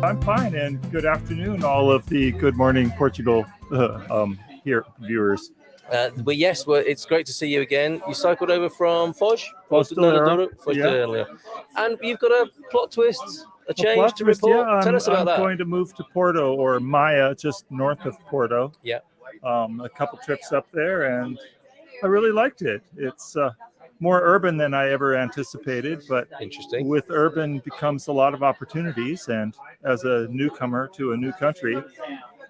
I'm fine, and good afternoon, all of the Good Morning Portugal here viewers. It's great to see you again. You cycled over from Foz? Yeah. And you've got a plot twist, a change plot to twist, report. yeah, Tell us about I'm that. going to move to Porto, or Maia, just north of Porto. Yeah. A couple trips up there, and I really liked it. It's more urban than I ever anticipated, but Interesting. with urban becomes a lot of opportunities, and as a newcomer to a new country,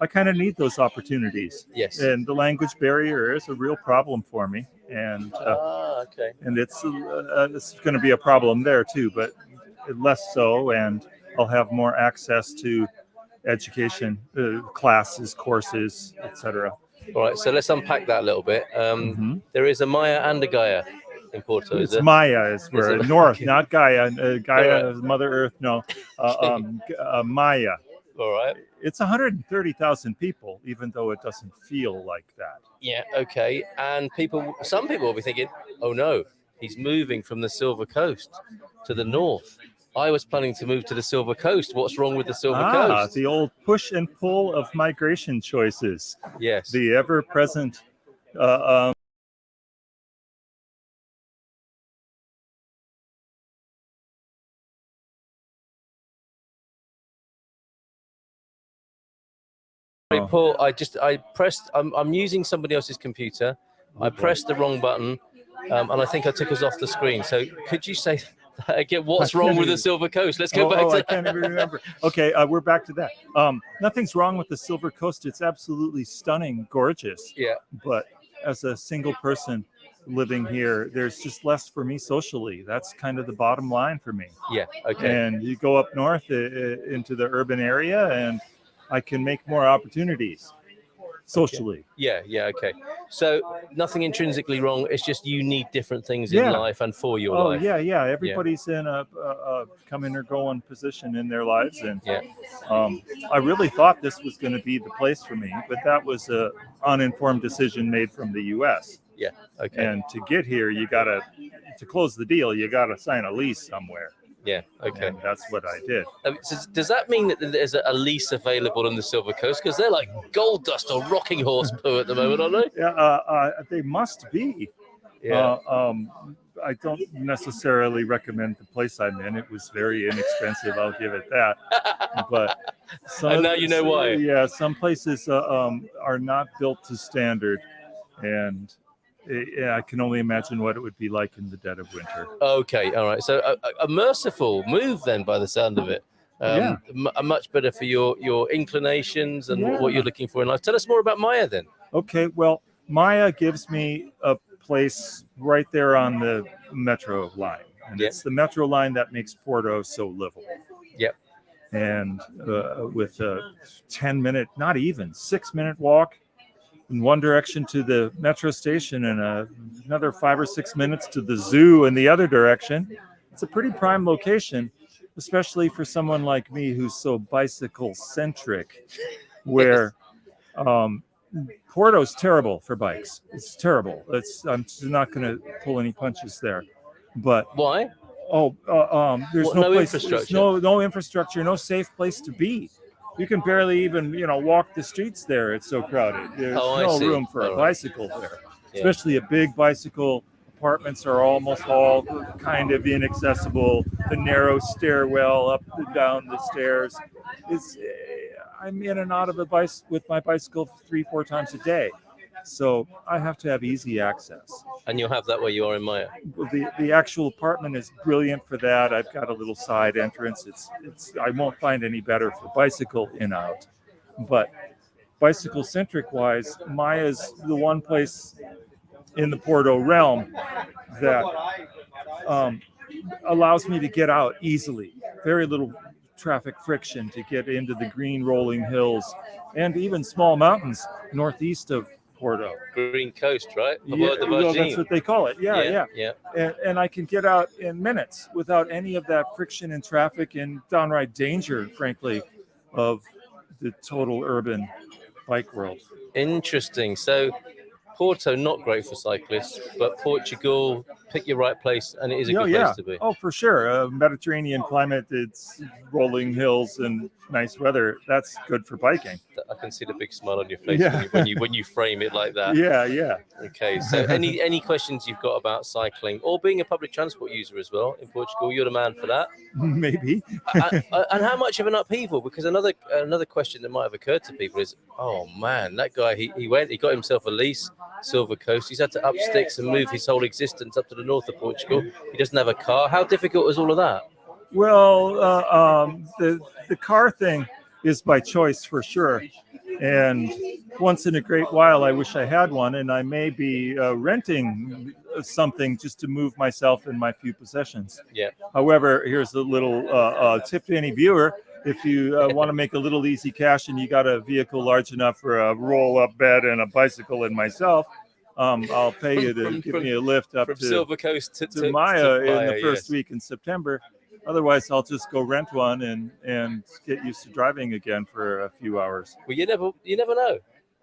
I kind of need those opportunities. Yes. And the language barrier is a real problem for me, and okay. and it's going to be a problem there too, but less so, and I'll have more access to education, classes, courses, etc. All right, so let's unpack that a little bit. There is a Maya and a Gaia in Porto, is It's there? Maya is where north, okay. not Gaia. Gaia Right. is Mother Earth. No, Maya. All right. It's 130,000 people, even though it doesn't feel like that. Yeah. Okay. And some people will be thinking, "Oh no, he's moving from the Silver Coast to the north. I was planning to move to the Silver Coast. What's wrong with the Silver Coast?" The old push and pull of migration choices. Yes. The ever-present. Paul, I'm using somebody else's computer. I pressed the wrong button, and I think I took us off the screen. So could you say that again? What's wrong with the Silver Coast? Let's go back to I can't even remember. Okay, we're back to that. Nothing's wrong with the Silver Coast. It's absolutely stunning, gorgeous. Yeah. But as a single person living here, there's just less for me socially. That's kind of the bottom line for me. Yeah, okay. And you go up north into the urban area, and I can make more opportunities socially. Okay. Yeah, okay. So nothing intrinsically wrong. It's just you need different things in life and for your life. Oh, yeah. Everybody's in a coming or going position in their lives. And I really thought this was going to be the place for me, but that was an uninformed decision made from the U.S. Yeah, okay. And to get here, to close the deal, you got to sign a lease somewhere. Yeah, okay. And that's what I did. So does that mean that there's a lease available on the Silver Coast? Because they're like gold dust or rocking horse poo at the moment, aren't they? Yeah, they must be. Yeah. I don't necessarily recommend the place I'm in. It was very inexpensive, I'll give it that. But and now you know why. Yeah, some places are not built to standard, and I can only imagine what it would be like in the dead of winter. Okay, all right. So a merciful move then, by the sound of it. Much better for your inclinations and what you're looking for in life. Tell us more about Maya then. Okay, well, Maya gives me a place right there on the metro line. And it's the metro line that makes Porto so livable. Yep. And with a 10-minute, not even 6-minute walk in one direction to the metro station and another 5 or 6 minutes to the zoo in the other direction, it's a pretty prime location, especially for someone like me who's so bicycle centric, where Porto's terrible for bikes. It's terrible. I'm not going to pull any punches there. But why? There's no place, infrastructure. No infrastructure, no safe place to be. You can barely even, walk the streets there. It's so crowded. There's no room for a bicycle there, especially a big bicycle. Apartments are almost all kind of inaccessible. The narrow stairwell up and down the stairs. I'm in and out of with my bicycle 3-4 times a day. So I have to have easy access. And you'll have that where you are in Maya. The actual apartment is brilliant for that. I've got a little side entrance. I won't find any better for bicycle in out. But bicycle centric wise, Maya's the one place in the Porto realm that allows me to get out easily. Very little traffic friction to get into the green rolling hills and even small mountains northeast of Porto. Green Coast, right? That's what they call it. Yeah. And I can get out in minutes without any of that friction and traffic and downright danger, frankly, of the total urban bike world. Interesting. So Porto, not great for cyclists, but Portugal, pick your right place, and it is a good place to be. Oh, for sure. Mediterranean climate, it's rolling hills and nice weather. That's good for biking. I can see the big smile on your face when you frame it like that. Yeah. Okay, so any questions you've got about cycling or being a public transport user as well in Portugal? You're the man for that. Maybe. And how much of an upheaval? Because another question that might have occurred to people is, oh man, that guy he got himself a lease, Silver Coast. He's had to up sticks and move his whole existence up to the north of Portugal. He doesn't have a car. How difficult is all of that? Well, the car thing is by choice for sure. And once in a great while, I wish I had one, and I may be renting something just to move myself and my few possessions. Yeah. However, here's a little tip to any viewer. If you want to make a little easy cash and you got a vehicle large enough for a roll-up bed and a bicycle and myself, I'll pay you to give me a lift up from to Silver Coast to Maya in the first week in September. Otherwise, I'll just go rent one and get used to driving again for a few hours. Well, you never know.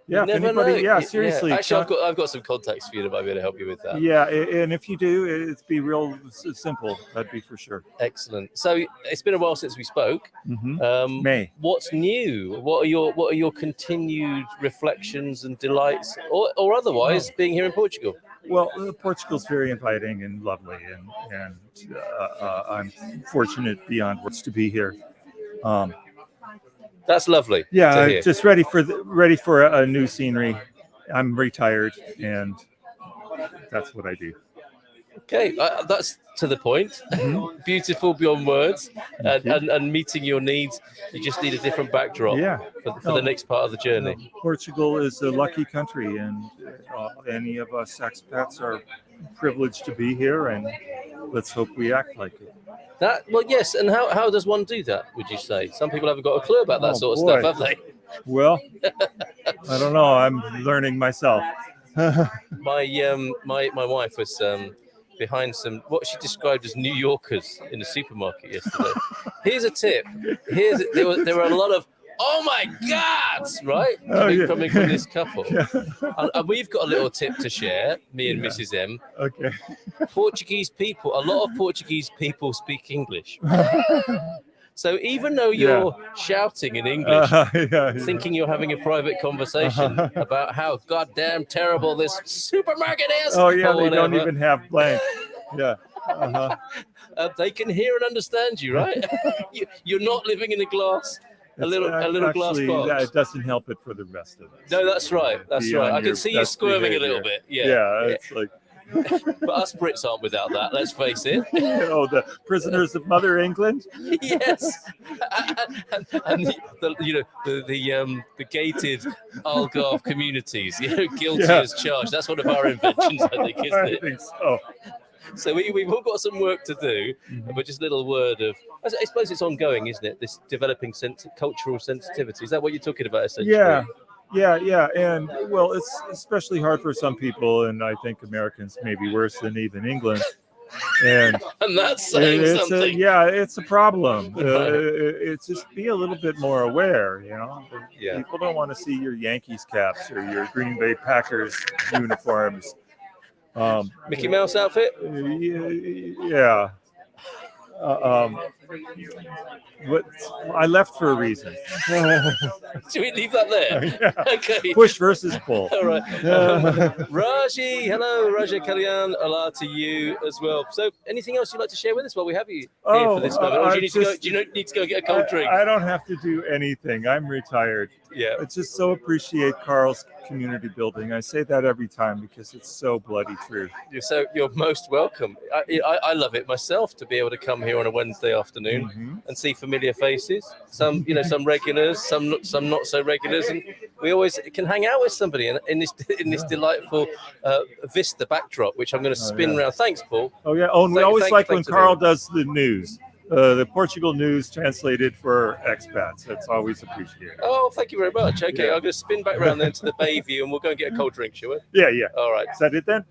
Yeah, you never know. Yeah, seriously. Yeah. Actually, I've got some contacts for you that might be able to help you with that. Yeah, and if you do, it'd be real simple. That'd be for sure. Excellent. So it's been a while since we spoke. Mm-hmm. May. What's new? What are your continued reflections and delights, or otherwise, being here in Portugal? Well, Portugal's very inviting and lovely, and I'm fortunate beyond words to be here. That's lovely. Yeah, just ready for a new scenery. I'm retired, and that's what I do. Okay, that's to the point. Mm-hmm. Beautiful beyond words, and meeting your needs. You just need a different backdrop. Yeah. For the next part of the journey. Portugal is a lucky country, and any of us expats are privileged to be here, and let's hope we act like it. Yes, and how does one do that, would you say? Some people haven't got a clue about that sort of stuff, have they? Well, I don't know. I'm learning myself. My wife was behind what she described as New Yorkers in the supermarket yesterday. Here's a tip. There were a lot of "oh my God!" right coming from this couple. Yeah. And we've got a little tip to share, me and Mrs. M. Okay. A lot of Portuguese people speak English. So even though you're shouting in English, thinking you're having a private conversation about how goddamn terrible this supermarket is. Oh yeah, they don't even have blank. Yeah. They can hear and understand you, right? You're not living in a glass. A little glass box. Yeah, it doesn't help it for the rest of us. No, that's right. That's right. I can see you squirming a little bit. Yeah. It's like. But us Brits aren't without that. Let's face it. Oh, the prisoners of Mother England. Yes. And the gated Algarve communities. Guilty as charged. That's one of our inventions, I think, isn't it? I think so. So we've all got some work to do, but just a little word of, I suppose it's ongoing, isn't it? This developing cultural sensitivity. Is that what you're talking about, essentially? Yeah. And well, it's especially hard for some people, and I think Americans may be worse than even England. And that's saying something. It's a problem. It's just be a little bit more aware, Yeah. People don't want to see your Yankees caps or your Green Bay Packers uniforms. Mickey Mouse outfit? Yeah. I left for a reason. Should we leave that there? Yeah. Okay. Push versus pull. All right. Raji, hello, Raja Kalyan, hello to you as well. So, anything else you'd like to share with us while we have you here for this moment? Or do you need to go get a cold drink? I don't have to do anything. I'm retired. Yeah. I just so appreciate Carl's community building. I say that every time because it's so bloody true. You're most welcome. I love it myself to be able to come here on a Wednesday afternoon and see familiar faces. Some regulars, some not so regulars, and we always can hang out with somebody in this delightful vista backdrop, which I'm going to spin around. Thanks, Paul. Oh yeah. Oh, and we always like when Carl does the news. The Portugal news translated for expats. That's always appreciated. Oh, thank you very much. Okay, I'm going to spin back around then to the Bay View, and we'll go and get a cold drink, shall we? Yeah. All right. Is that it then?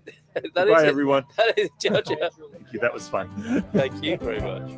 Bye, everyone. That is, ciao. Thank you. That was fun. Thank you very much.